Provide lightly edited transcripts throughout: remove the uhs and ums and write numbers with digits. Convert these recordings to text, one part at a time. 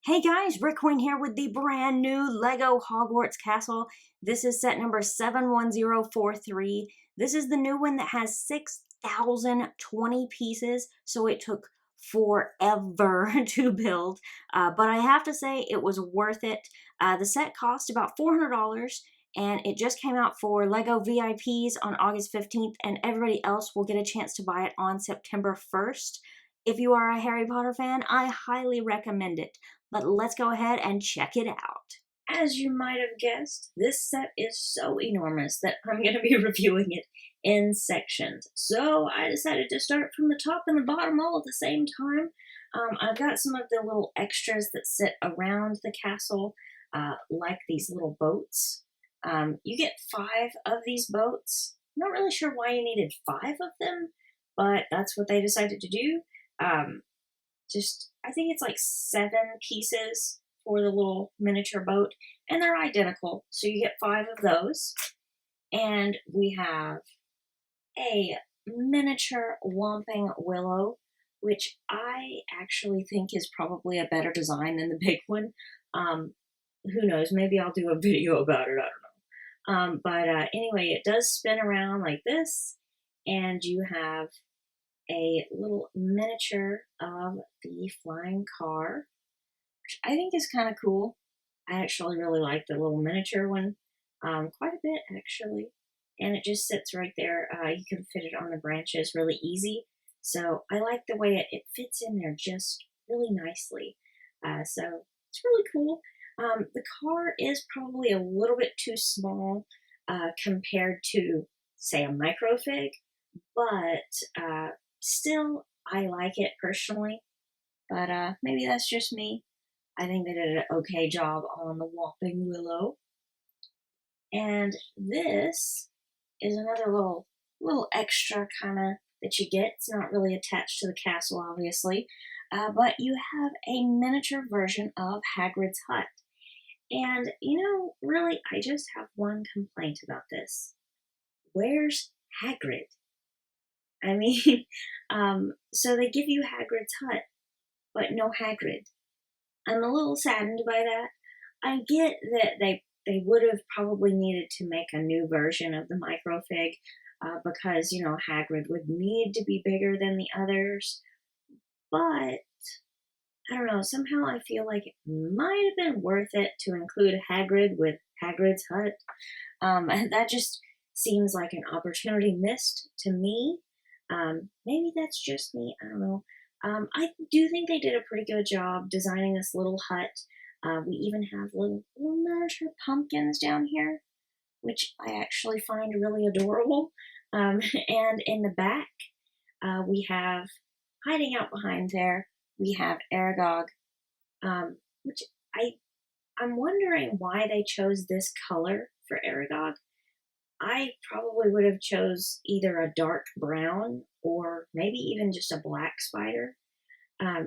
Hey guys, BrickQueen here with the brand new Lego Hogwarts Castle. This is set number 71043. This is the new one that has 6,020 pieces, so it took forever to build. But I have to say it was worth it. The set cost about $400 and it just came out for Lego VIPs on August 15th, and everybody else will get a chance to buy it on September 1st. If you are a Harry Potter fan, I highly recommend it. But let's go ahead and check it out. As you might have guessed, this set is so enormous that I'm going to be reviewing it in sections. So I decided to start from the top and the bottom all at the same time. I've got some of the little extras that sit around the castle, like these little boats. You get 5 of these boats. I'm not really sure why you needed 5 of them, but that's what they decided to do. I think it's like 7 pieces for the little miniature boat, and they're identical. So you get 5 of those. And we have a miniature Whomping Willow, which I actually think is probably a better design than the big one. Who knows? Maybe I'll do a video about it. I don't know. Anyway, it does spin around like this, and you have a little miniature of the flying car, which I think is kind of cool. I actually really like the little miniature one quite a bit, actually. And it just sits right there. You can fit it on the branches really easy. So I like the way it fits in there just really nicely. So it's really cool. The car is probably a little bit too small compared to, say, a microfig, but still, I like it personally, but maybe that's just me. I think they did an okay job on the Whomping Willow. And this is another little extra kind of that you get. It's not really attached to the castle, obviously, but you have a miniature version of Hagrid's hut. And, really, I just have one complaint about this. Where's Hagrid? I mean, so they give you Hagrid's hut, but no Hagrid. I'm a little saddened by that. I get that they would have probably needed to make a new version of the microfig because, Hagrid would need to be bigger than the others. But, I don't know, somehow I feel like it might have been worth it to include Hagrid with Hagrid's hut. That just seems like an opportunity missed to me. Maybe that's just me. I don't know. I do think they did a pretty good job designing this little hut. We even have little miniature pumpkins down here, which I actually find really adorable. And in the back, we have, hiding out behind there, we have Erised, which I'm wondering why they chose this color for Erised. I probably would have chose either a dark brown or maybe even just a black spider. I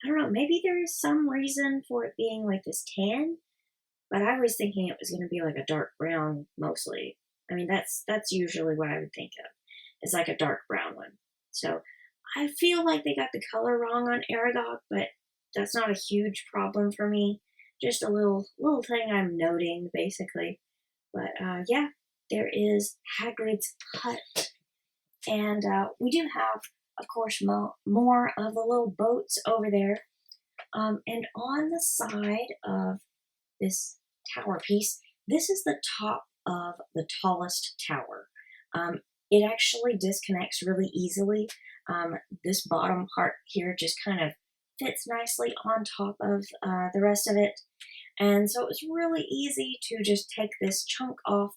don't know, maybe there is some reason for it being like this tan, but I was thinking it was going to be like a dark brown mostly. I mean, that's usually what I would think of. It's like a dark brown one. So I feel like they got the color wrong on Erised, but that's not a huge problem for me. Just a little thing I'm noting, basically. But yeah. There is Hagrid's hut. And we do have, of course, more of the little boats over there. And on the side of this tower piece, this is the top of the tallest tower. It actually disconnects really easily. This bottom part here just kind of fits nicely on top of the rest of it. And so it was really easy to just take this chunk off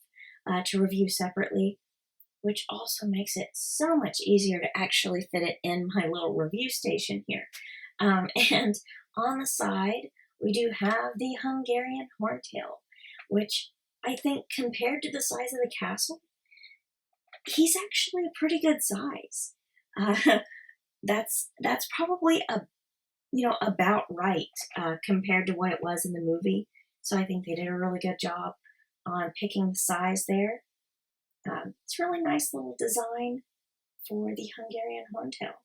to review separately, which also makes it so much easier to actually fit it in my little review station here. And on the side, we do have the Hungarian horntail, which I think compared to the size of the castle, he's actually a pretty good size. That's probably about right compared to what it was in the movie. So I think they did a really good job on picking the size there. It's a really nice little design for the Hungarian horntail.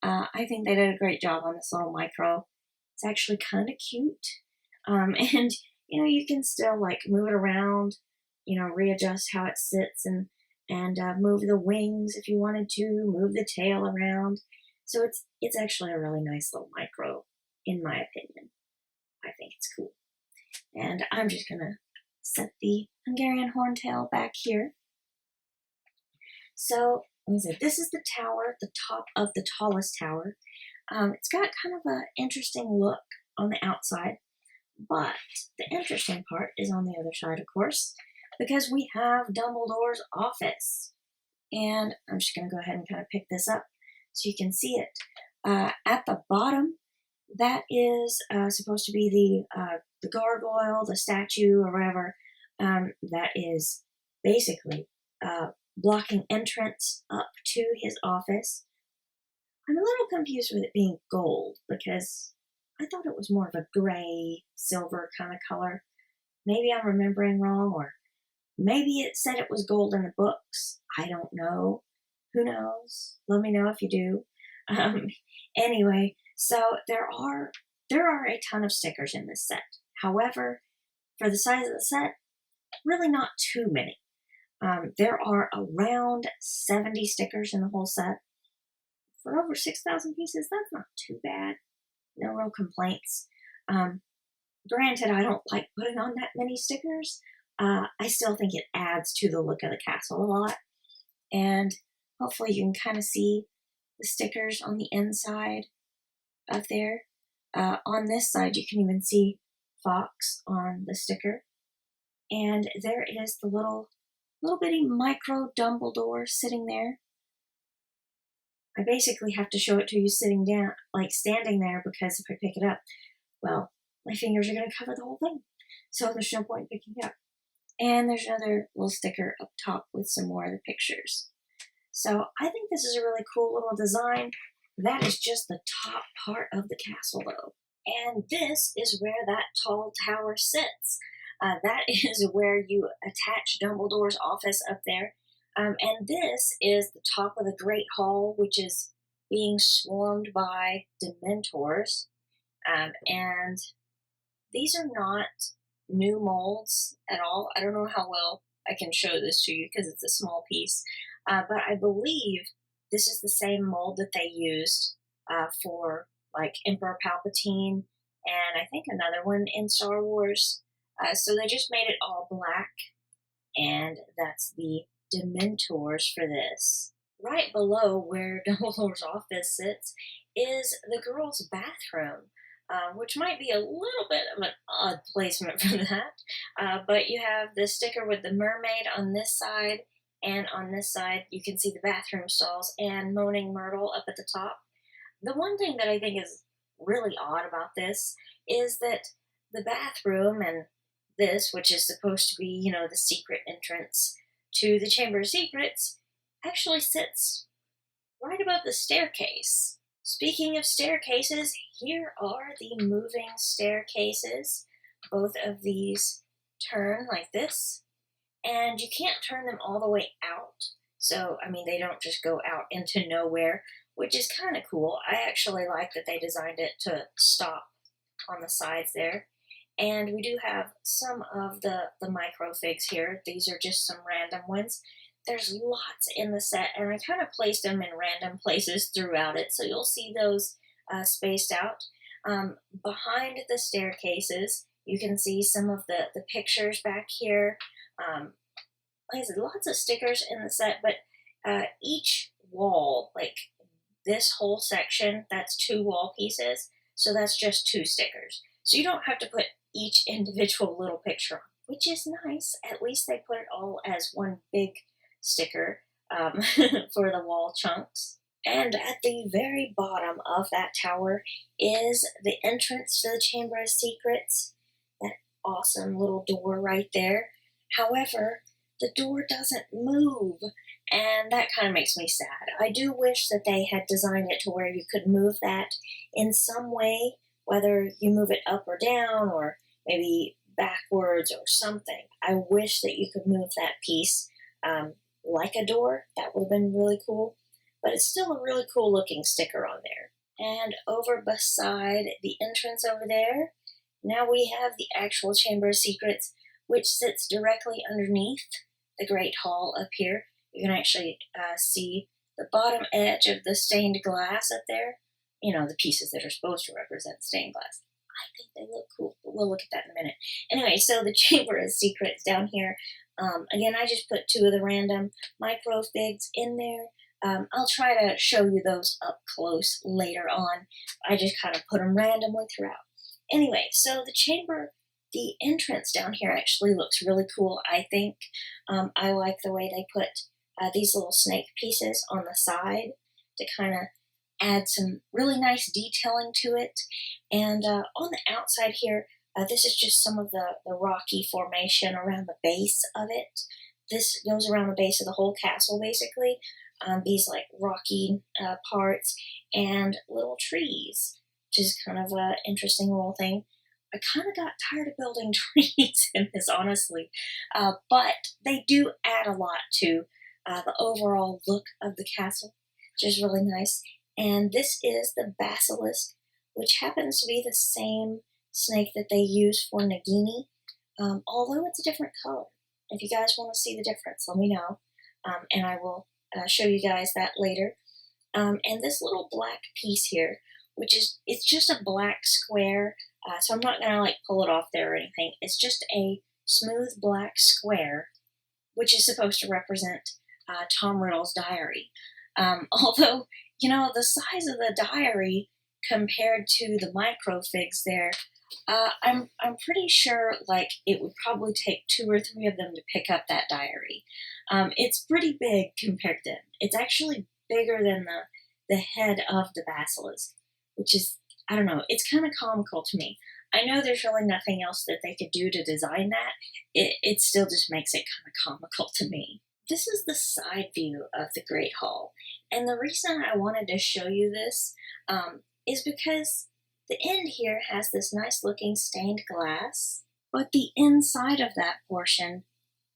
I think they did a great job on this little micro. It's actually kind of cute. And, you can still like move it around, readjust how it sits and move the wings if you wanted to, move the tail around. So it's actually a really nice little micro, in my opinion. I think it's cool. And I'm just going to set the Hungarian horntail back here. So, let me see, this is the tower, the top of the tallest tower. It's got kind of an interesting look on the outside, but the interesting part is on the other side, of course, because we have Dumbledore's office. And I'm just going to go ahead and kind of pick this up so you can see it. At the bottom, that is supposed to be the gargoyle, the statue, or whatever. That is basically blocking entrance up to his office. I'm a little confused with it being gold because I thought it was more of a gray, silver kind of color. Maybe I'm remembering wrong, or maybe it said it was gold in the books. I don't know. Who knows? Let me know if you do. Anyway, so there are a ton of stickers in this set. However, for the size of the set, really not too many. There are around 70 stickers in the whole set. For over 6,000 pieces, that's not too bad. No real complaints. Granted, I don't like putting on that many stickers. I still think it adds to the look of the castle a lot. And hopefully you can kind of see the stickers on the inside of there. On this side, you can even see Fox on the sticker. And there is the little bitty micro Dumbledore sitting there. I basically have to show it to you sitting down, like standing there, because if I pick it up, well, my fingers are going to cover the whole thing. So there's no point in picking it up. And there's another little sticker up top with some more of the pictures. So I think this is a really cool little design. That is just the top part of the castle, though. And this is where that tall tower sits. That is where you attach Dumbledore's office up there. And this is the top of the Great Hall, which is being swarmed by Dementors. And these are not new molds at all. I don't know how well I can show this to you because it's a small piece. But I believe this is the same mold that they used for like Emperor Palpatine and I think another one in Star Wars. So they just made it all black, and that's the Dementors for this. Right below where Dumbledore's office sits is the girls' bathroom, which might be a little bit of an odd placement for that. But you have the sticker with the mermaid on this side, and on this side you can see the bathroom stalls and Moaning Myrtle up at the top. The one thing that I think is really odd about this is that the bathroom and this, which is supposed to be, the secret entrance to the Chamber of Secrets, actually sits right above the staircase. Speaking of staircases, here are the moving staircases. Both of these turn like this, and you can't turn them all the way out. So, they don't just go out into nowhere, which is kind of cool. I actually like that they designed it to stop on the sides there. And we do have some of the microfigs here. These are just some random ones. There's lots in the set, and I kind of placed them in random places throughout it, so you'll see those spaced out. Behind the staircases, you can see some of the pictures back here. Like I said, lots of stickers in the set, but each wall, like this whole section, that's 2 wall pieces, so that's just 2 stickers. So you don't have to put each individual little picture on, which is nice. At least they put it all as one big sticker for the wall chunks. And at the very bottom of that tower is the entrance to the Chamber of Secrets. That awesome little door right there. However, the door doesn't move, and that kind of makes me sad. I do wish that they had designed it to where you could move that in some way, whether you move it up or down, or maybe backwards or something. I wish that you could move that piece like a door. That would have been really cool. But it's still a really cool looking sticker on there. And over beside the entrance over there, now we have the actual Chamber of Secrets, which sits directly underneath the Great Hall up here. You can actually see the bottom edge of the stained glass up there. You know, the pieces that are supposed to represent stained glass. I think they look cool, but we'll look at that in a minute. Anyway, so the Chamber of Secrets down here. Again, I just put 2 of the random microfigs in there. I'll try to show you those up close later on. I just kind of put them randomly throughout. Anyway, so the chamber, the entrance down here actually looks really cool, I think. I like the way they put these little snake pieces on the side to kind of add some really nice detailing to it. And on the outside here, this is just some of the rocky formation around the base of it. This goes around the base of the whole castle, basically. These like rocky parts and little trees, which is kind of an interesting little thing. I kind of got tired of building trees in this, honestly, but they do add a lot to the overall look of the castle, which is really nice. And this is the basilisk, which happens to be the same snake that they use for Nagini, although it's a different color. If you guys want to see the difference, let me know, and I will show you guys that later. And this little black piece here, it's just a black square, so I'm not gonna like pull it off there or anything. It's just a smooth black square, which is supposed to represent Tom Riddle's diary. Although, you know, the size of the diary compared to the microfigs there, I'm pretty sure like it would probably take 2 or 3 of them to pick up that diary. It's pretty big compared to them. It's actually bigger than the head of the basilisk, which is, I don't know, it's kind of comical to me. I know there's really nothing else that they could do to design that. It still just makes it kind of comical to me. This is the side view of the Great Hall, and the reason I wanted to show you this is because the end here has this nice looking stained glass, but the inside of that portion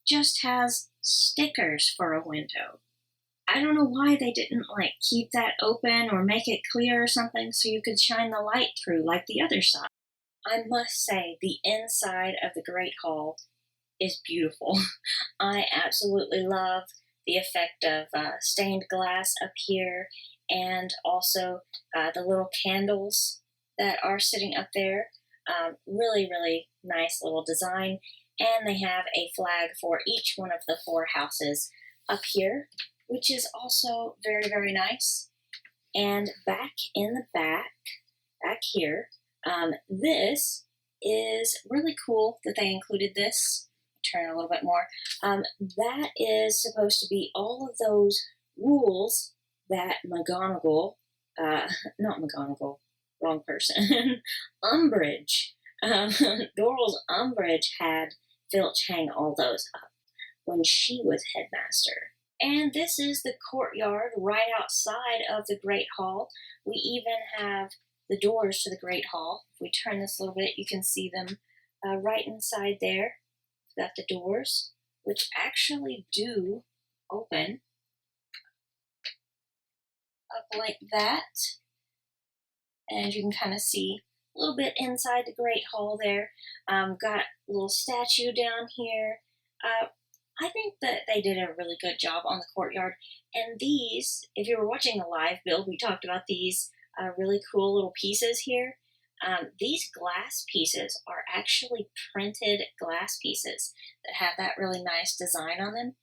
just has stickers for a window. I don't know why they didn't like keep that open or make it clear or something so you could shine the light through like the other side. I must say the inside of the Great Hall is beautiful. I absolutely love the effect of stained glass up here, and also the little candles that are sitting up there. Really, really nice little design. And they have a flag for each one of the 4 houses up here, which is also very, very nice. And back in the back here, this is really cool that they included this. Turn it a little bit more. That is supposed to be all of those rules that McGonagall, not McGonagall, wrong person, Umbridge, Doral's Umbridge had Filch hang all those up when she was headmaster. And this is the courtyard right outside of the Great Hall. We even have the doors to the Great Hall. If we turn this a little bit, you can see them right inside there. We've got the doors, which actually do open up like that. And you can kind of see a little bit inside the Great Hall there. Got a little statue down here. I think that they did a really good job on the courtyard. And these, if you were watching the live build, we talked about these really cool little pieces here. These glass pieces are actually printed glass pieces that have that really nice design on them,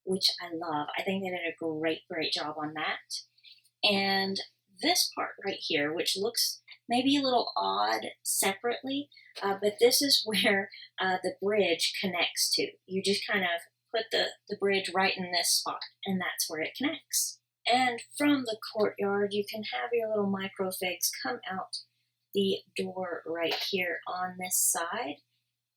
which I love. I think they did a great, great job on that. And this part right here, which looks maybe a little odd separately, but this is where the bridge connects to. You just kind of put the bridge right in this spot, and that's where it connects. And from the courtyard, you can have your little microfigs come out the door right here on this side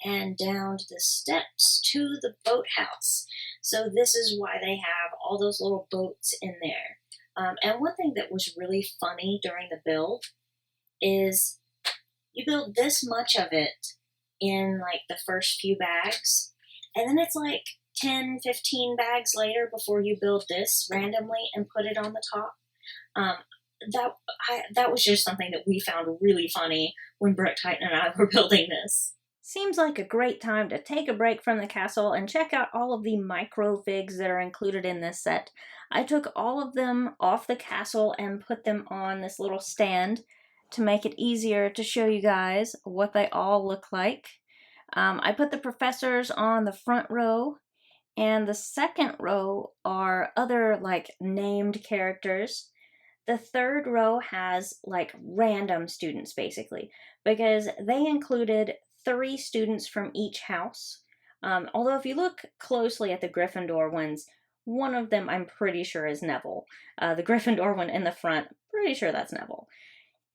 and down the steps to the boathouse. So this is why they have all those little boats in there. And one thing that was really funny during the build is you build this much of it in like the first few bags, and then it's like 10, 15 bags later before you build this randomly and put it on the top. that was just something that we found really funny when Brick Titan and I were building this. Seems like a great time to take a break from the castle and check out all of the microfigs that are included in this set. I took all of them off the castle and put them on this little stand to make it easier to show you guys what they all look like. I put the professors on the front row, and the second row are other like named characters. The third row has like random students basically, because they included 3 students from each house. Although if you look closely at the Gryffindor ones, one of them I'm pretty sure is Neville. The Gryffindor one in the front, pretty sure that's Neville.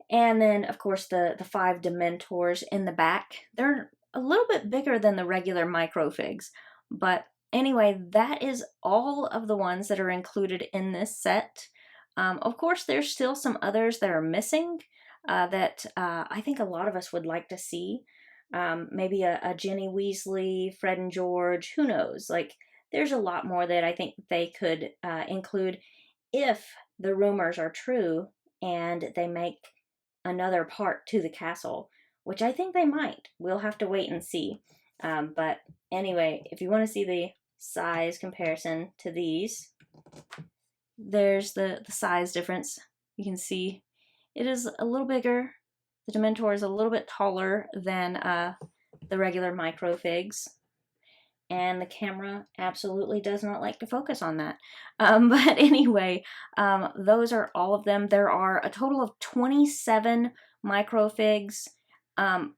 And then of course the 5 Dementors in the back. They're a little bit bigger than the regular microfigs, but anyway, that is all of the ones that are included in this set. Of course, there's still some others that are missing that I think a lot of us would like to see. Maybe a Ginny Weasley, Fred and George, who knows? Like, there's a lot more that I think they could include if the rumors are true and they make another part to the castle, which I think they might. We'll have to wait and see. But anyway, if you want to see the size comparison to these, there's the size difference. You can see it is a little bigger. The Dementor is a little bit taller than the regular microfigs. And the camera absolutely does not like to focus on that. But anyway, those are all of them. There are a total of 27 microfigs,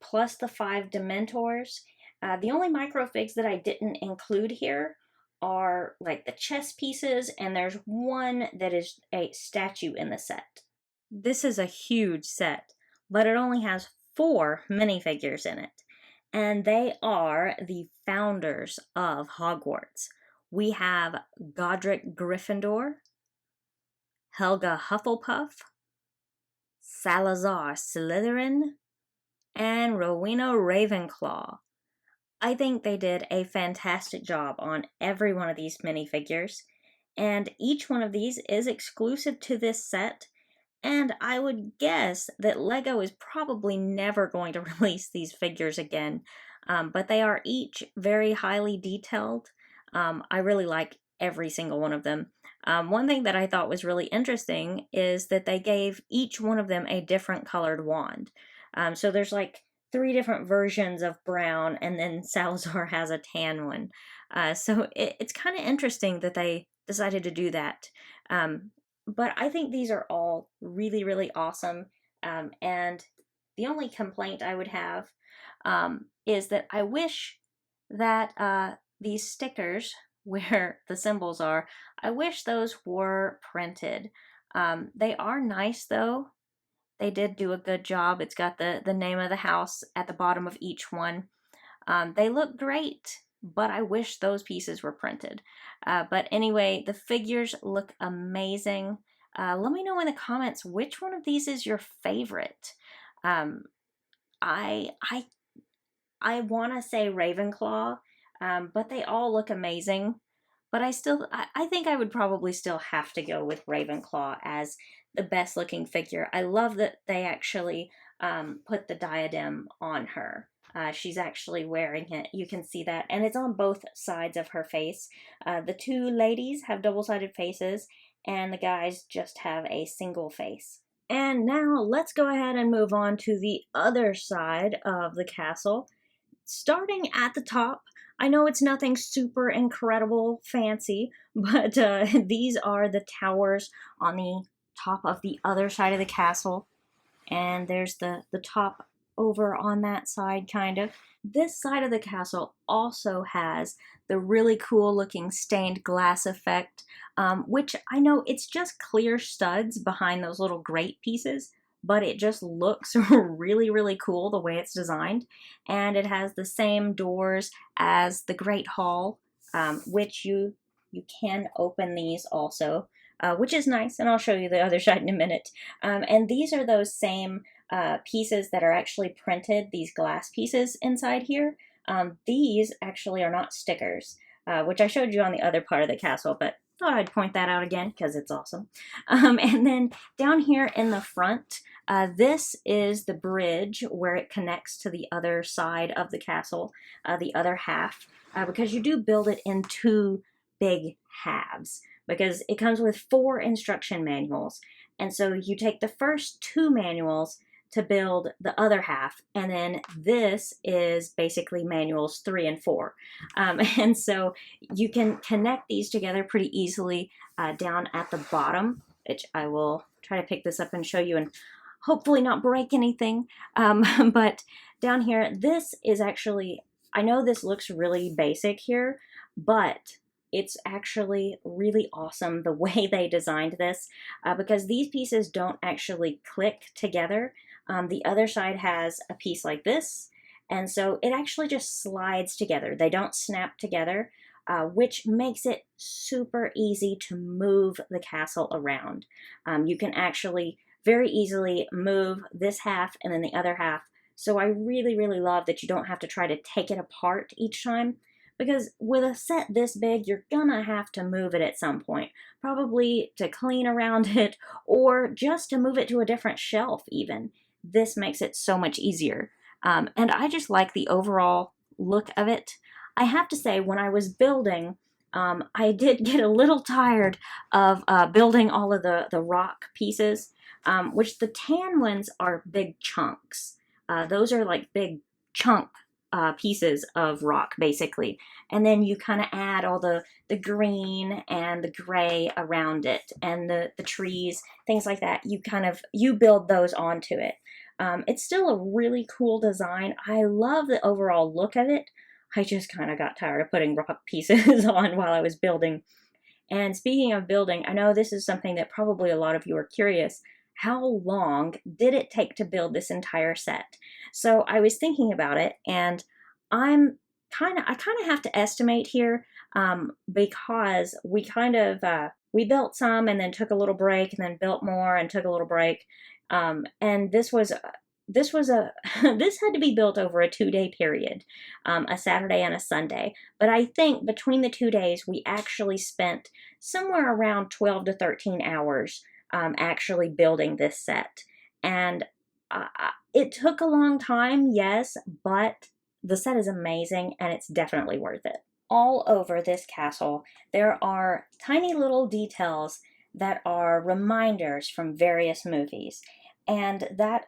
plus the 5 Dementors. The only microfigs that I didn't include here are like the chess pieces, and there's one that is a statue in the set. This is a huge set, but it only has 4 minifigures in it, and they are the founders of Hogwarts. We have Godric Gryffindor, Helga Hufflepuff, Salazar Slytherin, and Rowena Ravenclaw. I think they did a fantastic job on every one of these minifigures, and each one of these is exclusive to this set, and I would guess that LEGO is probably never going to release these figures again, but they are each very highly detailed. I really like every single one of them. One thing that I thought was really interesting is that they gave each one of them a different colored wand. So there's like 3 different versions of brown, and then Salazar has a tan one. So it's kind of interesting that they decided to do that. But I think these are all really, really awesome. And the only complaint I would have is that I wish that these stickers where the symbols are, I wish those were printed. They are nice though. They did do a good job. It's got the name of the house at the bottom of each one. They look great, but I wish those pieces were printed. But anyway, the figures look amazing. Let me know in the comments which one of these is your favorite. I want to say Ravenclaw, but they all look amazing. But I think I would probably still have to go with Ravenclaw as the best looking figure. I love that they actually put the diadem on her. She's actually wearing it. You can see that. And it's on both sides of her face. The 2 ladies have double-sided faces, and the guys just have a single face. And now let's go ahead and move on to the other side of the castle. Starting at the top, I know it's nothing super incredible fancy, but these are the towers on the top of the other side of the castle. And there's the top over on that side, kind of. This side of the castle also has the really cool looking stained glass effect, which I know it's just clear studs behind those little grate pieces, but it just looks really, really cool the way it's designed. And it has the same doors as the Great Hall, which you can open these also, which is nice, and I'll show you the other side in a minute. And these are those same pieces that are actually printed, these glass pieces inside here. These actually are not stickers, which I showed you on the other part of the castle, but thought I'd point that out again because it's awesome. And then down here in the front, this is the bridge where it connects to the other side of the castle, the other half, because you do build it in two big halves, because it comes with 4 instruction manuals. And so you take the first 2 manuals to build the other half, and then this is basically manuals 3 and 4. And so you can connect these together pretty easily down at the bottom, which I will try to pick this up and show you and hopefully not break anything. But down here, this is actually, I know this looks really basic here, but it's actually really awesome the way they designed this, because these pieces don't actually click together. The other side has a piece like this, and so it actually just slides together. They don't snap together, which makes it super easy to move the castle around. You can actually very easily move this half and then the other half. So I really, really love that you don't have to try to take it apart each time, because with a set this big, you're gonna have to move it at some point, probably to clean around it or just to move it to a different shelf even. This makes it so much easier. And I just like the overall look of it. I have to say, when I was building, I did get a little tired of building all of the rock pieces, which the tan ones are big chunks. Those are like big chunk pieces of rock, basically. And then you kind of add all the green and the gray around it, and the trees, things like that. You build those onto it. It's still a really cool design. I love the overall look of it. I just kind of got tired of putting rock pieces on while I was building. And speaking of building, I know this is something that probably a lot of you are curious. How long did it take to build this entire set? So I was thinking about it, and I kind of have to estimate here, because we built some and then took a little break and then built more and took a little break. And this had to be built over a 2-day period, a Saturday and a Sunday. But I think between the 2 days, we actually spent somewhere around 12 to 13 hours actually building this set. And it took a long time, yes, but the set is amazing and it's definitely worth it. All over this castle, there are tiny little details that are reminders from various movies. And that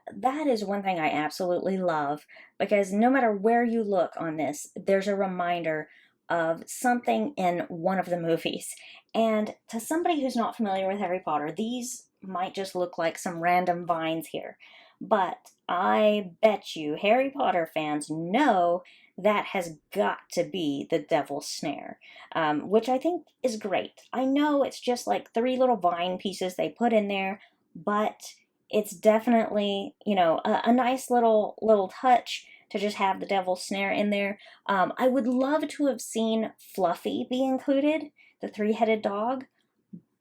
is one thing I absolutely love, because no matter where you look on this, there's a reminder of something in one of the movies. And to somebody who's not familiar with Harry Potter, these might just look like some random vines here. But I bet you Harry Potter fans know that has got to be the Devil's Snare, which I think is great. I know it's just like 3 little vine pieces they put in there, but it's definitely, a nice little touch to just have the Devil's Snare in there. I would love to have seen Fluffy be included, the 3-headed dog,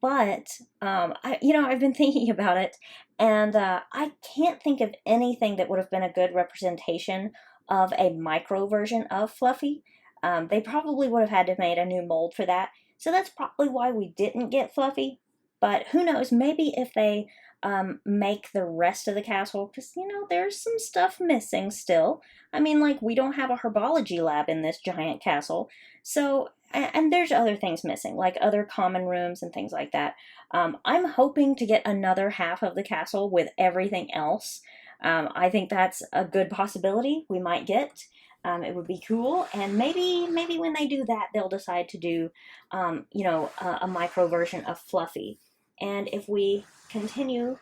but I've been thinking about it, and I can't think of anything that would have been a good representation of a micro version of Fluffy. They probably would have had to have made a new mold for that, so that's probably why we didn't get Fluffy. But who knows, maybe if they make the rest of the castle, because there's some stuff missing still. I mean, like, we don't have a herbology lab in this giant castle, so, and there's other things missing, like other common rooms and things like that. I'm hoping to get another half of the castle with everything else. I think that's a good possibility we might get. It would be cool, and maybe when they do that, they'll decide to do a micro version of Fluffy. And if we continue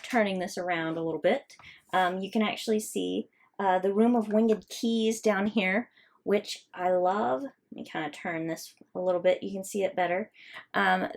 turning this around a little bit, you can actually see the Room of Winged Keys down here, which I love. Let me kind of turn this a little bit. You can see it better.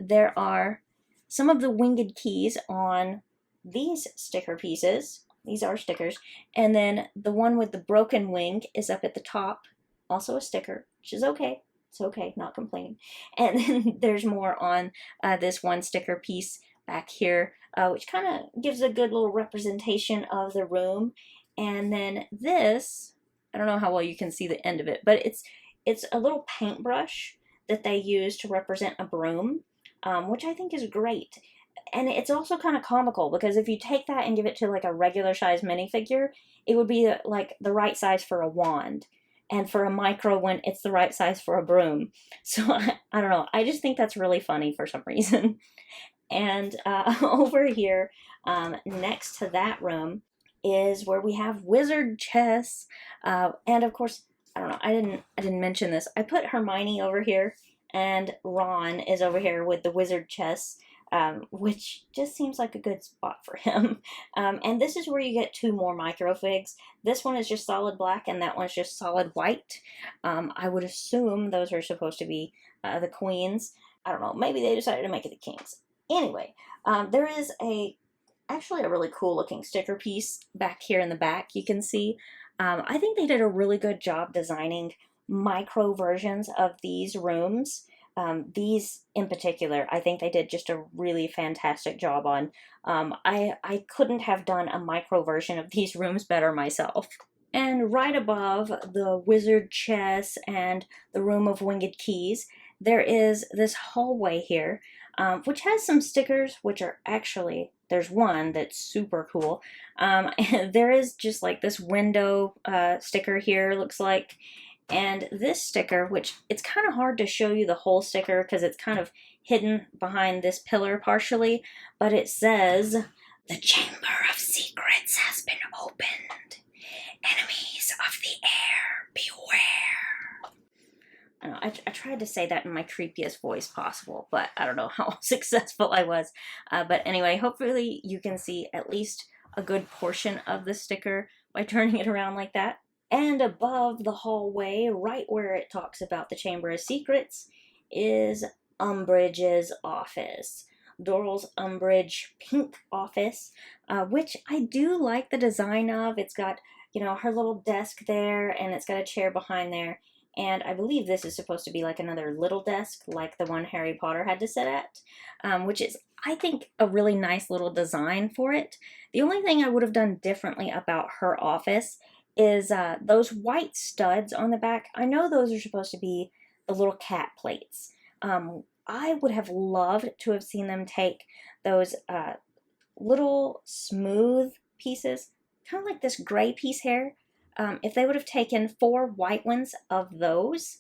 There are some of the winged keys on these sticker pieces. These are stickers. And then the one with the broken wing is up at the top. Also a sticker, which is okay. It's okay, not complaining. And then there's more on this one sticker piece back here, which kind of gives a good little representation of the room. And then this, I don't know how well you can see the end of it, but it's a little paintbrush that they use to represent a broom. which I think is great. And it's also kind of comical because if you take that and give it to like a regular size minifigure, it would be like the right size for a wand. And for a micro one, it's the right size for a broom. So I don't know. I just think that's really funny for some reason. And over here, next to that room, is where we have wizard chess. And of course, I don't know. I didn't mention this. I put Hermione over here, and Ron is over here with the wizard chess. Which just seems like a good spot for him. And this is where you get two more microfigs. This one is just solid black, and that one's just solid white. I would assume those are supposed to be the queens. I don't know. Maybe they decided to make it the kings. Anyway, there is actually a really cool looking sticker piece back here in the back. You can see. I think they did a really good job designing micro versions of these rooms. These in particular, I think they did just a really fantastic job on. I couldn't have done a micro version of these rooms better myself. And right above the wizard chess and the room of winged keys, there is this hallway here, which has some stickers, which are actually, there's one that's super cool. And there is just like this window sticker here, looks like. And this sticker, which it's kind of hard to show you the whole sticker because it's kind of hidden behind this pillar partially, but it says, "The Chamber of Secrets has been opened. Enemies of the air, beware." I don't know, I tried to say that in my creepiest voice possible, but I don't know how successful I was. But anyway, hopefully you can see at least a good portion of the sticker by turning it around like that. And above the hallway, right where it talks about the Chamber of Secrets, is Umbridge's office. Doral's Umbridge pink office, which I do like the design of. It's got, you know, her little desk there, and it's got a chair behind there. And I believe this is supposed to be like another little desk, like the one Harry Potter had to sit at, which is, I think, a really nice little design for it. The only thing I would have done differently about her office is those white studs on the back. I know those are supposed to be the little cat plates. I would have loved to have seen them take those little smooth pieces, kind of like this gray piece here. If they would have taken 4 white ones of those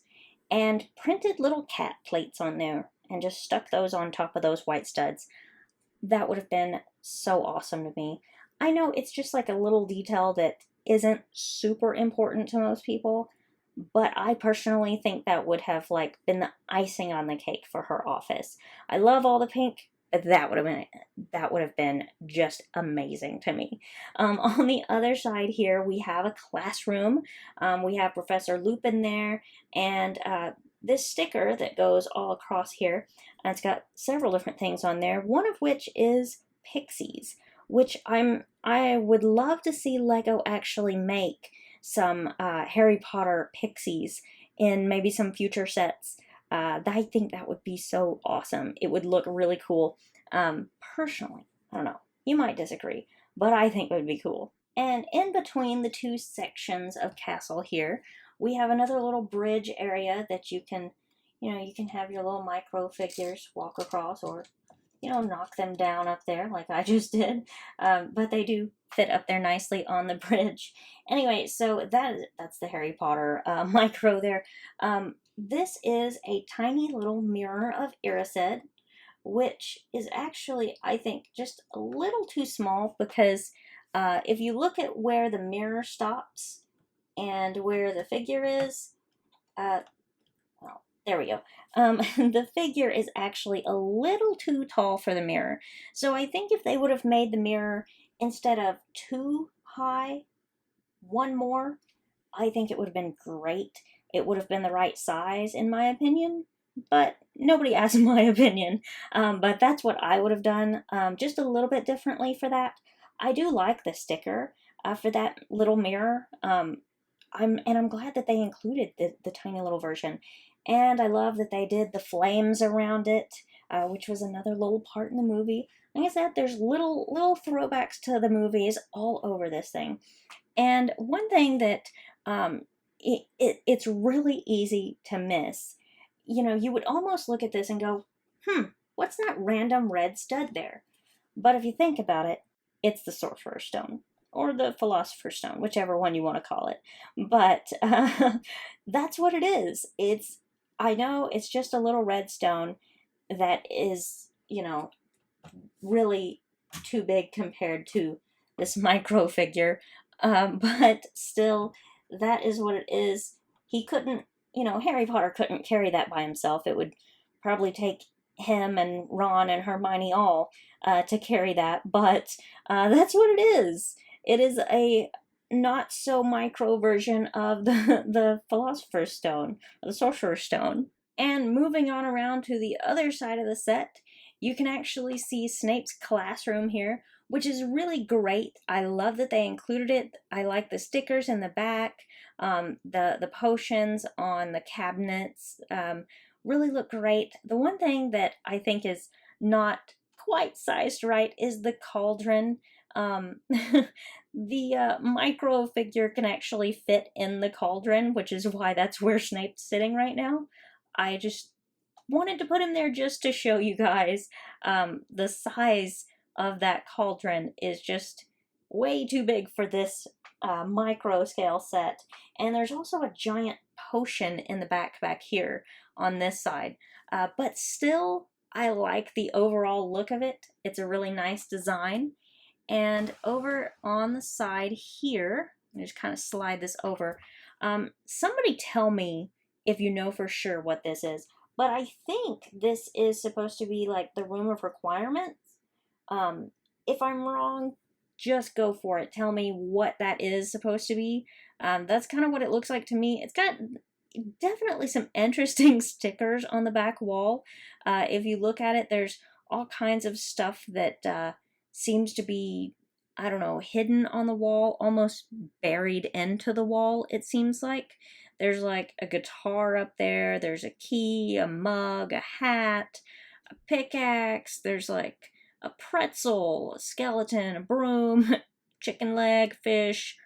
and printed little cat plates on there and just stuck those on top of those white studs, that would have been so awesome to me. I know it's just like a little detail that isn't super important to most people, but I personally think that would have like been the icing on the cake for her office. I love all the pink, but that would have been just amazing to me. On the other side here, we have a classroom. We have Professor Lupin there, and this sticker that goes all across here, and it's got several different things on there. One of which is pixies, which I would love to see Lego actually make some Harry Potter pixies in maybe some future sets. I think that would be so awesome. It would look really cool. Personally, I don't know. You might disagree, but I think it would be cool. And in between the two sections of Castle here, we have another little bridge area that you can have your little micro figures walk across, or knock them down up there like I just did. But they do fit up there nicely on the bridge. Anyway, so that's the Harry Potter micro there. This is a tiny little mirror of Erised, which is actually, I think, just a little too small because if you look at where the mirror stops and where the figure is, well, there we go. The figure is actually a little too tall for the mirror. So I think if they would have made the mirror, instead of 2 high, 1 more, I think it would have been great. It would have been the right size, in my opinion. But nobody asked my opinion. But that's what I would have done, just a little bit differently for that. I do like the sticker for that little mirror. I'm glad that they included the tiny little version. And I love that they did the flames around it, which was another little part in the movie. Like I said, there's little throwbacks to the movies all over this thing. And one thing that it's really easy to miss. You would almost look at this and go, what's that random red stud there? But if you think about it, it's the Sorcerer's Stone, or the Philosopher's Stone, whichever one you want to call it. But that's what it is. I know it's just a little red stone that is, really too big compared to this micro figure. But still, that is what it is. He couldn't, Harry Potter couldn't carry that by himself. It would probably take him and Ron and Hermione all to carry that, but that's what it is. It is a not so micro version of the Philosopher's Stone, or the Sorcerer's Stone. And moving on around to the other side of the set, you can actually see Snape's classroom here, which is really great. I love that they included it. I like the stickers in the back, the potions on the cabinets, really look great. The one thing that I think is not quite sized right is the cauldron. The micro figure can actually fit in the cauldron, which is why that's where Snape's sitting right now. I just wanted to put him there just to show you guys the size of that cauldron is just way too big for this micro scale set. And there's also a giant potion in the back here on this side. But still, I like the overall look of it. It's a really nice design. And over on the side here, let me just kind of slide this over. Somebody tell me if you know for sure what this is. But I think this is supposed to be like the room of requirements. If I'm wrong, just go for it. Tell me what that is supposed to be. That's kind of what it looks like to me. It's got definitely some interesting stickers on the back wall. If you look at it, there's all kinds of stuff that seems to be, I don't know, hidden on the wall, almost buried into the wall, it seems like. There's like a guitar up there, there's a key, a mug, a hat, a pickaxe, there's like a pretzel, a skeleton, a broom, chicken leg, fish,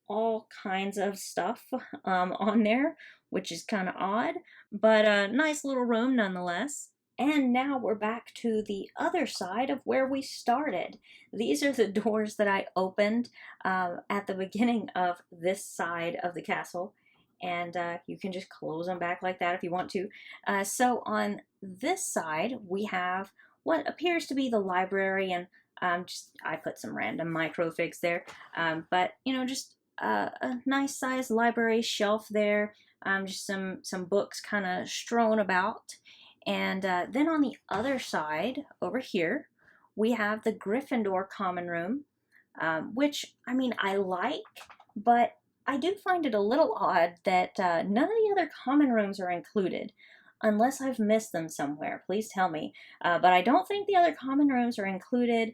all kinds of stuff on there, which is kind of odd, but a nice little room nonetheless. And now we're back to the other side of where we started. These are the doors that I opened at the beginning of this side of the castle. And you can just close them back like that if you want to. So on this side, we have what appears to be the library, and I put some random microfigs there. But, just a nice sized library shelf there. Just some books kind of strewn about. And then on the other side, over here, we have the Gryffindor common room, which, I like, but I do find it a little odd that none of the other common rooms are included, unless I've missed them somewhere. Please tell me. But I don't think the other common rooms are included.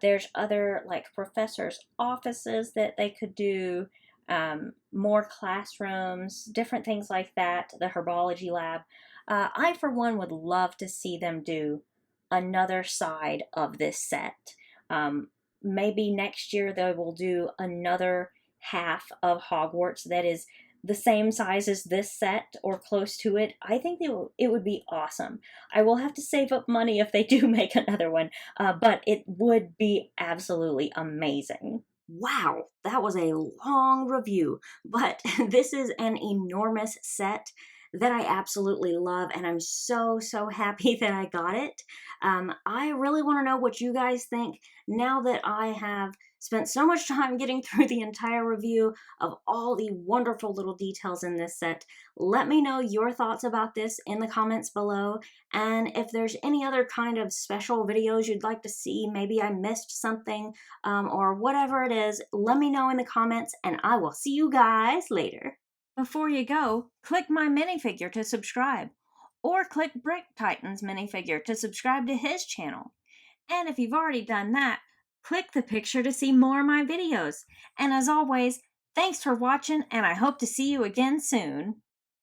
There's other, like, professors' offices that they could do, more classrooms, different things like that, the herbology lab. I, for one, would love to see them do another side of this set. Maybe next year they will do another half of Hogwarts that is the same size as this set or close to it. I think it would be awesome. I will have to save up money if they do make another one, but it would be absolutely amazing. Wow, that was a long review, but this is an enormous set that I absolutely love, and I'm so happy that I got it. I really want to know what you guys think now that I have spent so much time getting through the entire review of all the wonderful little details in this set. Let me know your thoughts about this in the comments below, and if there's any other kind of special videos you'd like to see, maybe I missed something, or whatever it is, let me know in the comments, and I will see you guys later. Before you go, click my minifigure to subscribe, or click Brick Titan's minifigure to subscribe to his channel. And if you've already done that, click the picture to see more of my videos. And as always, thanks for watching, and I hope to see you again soon.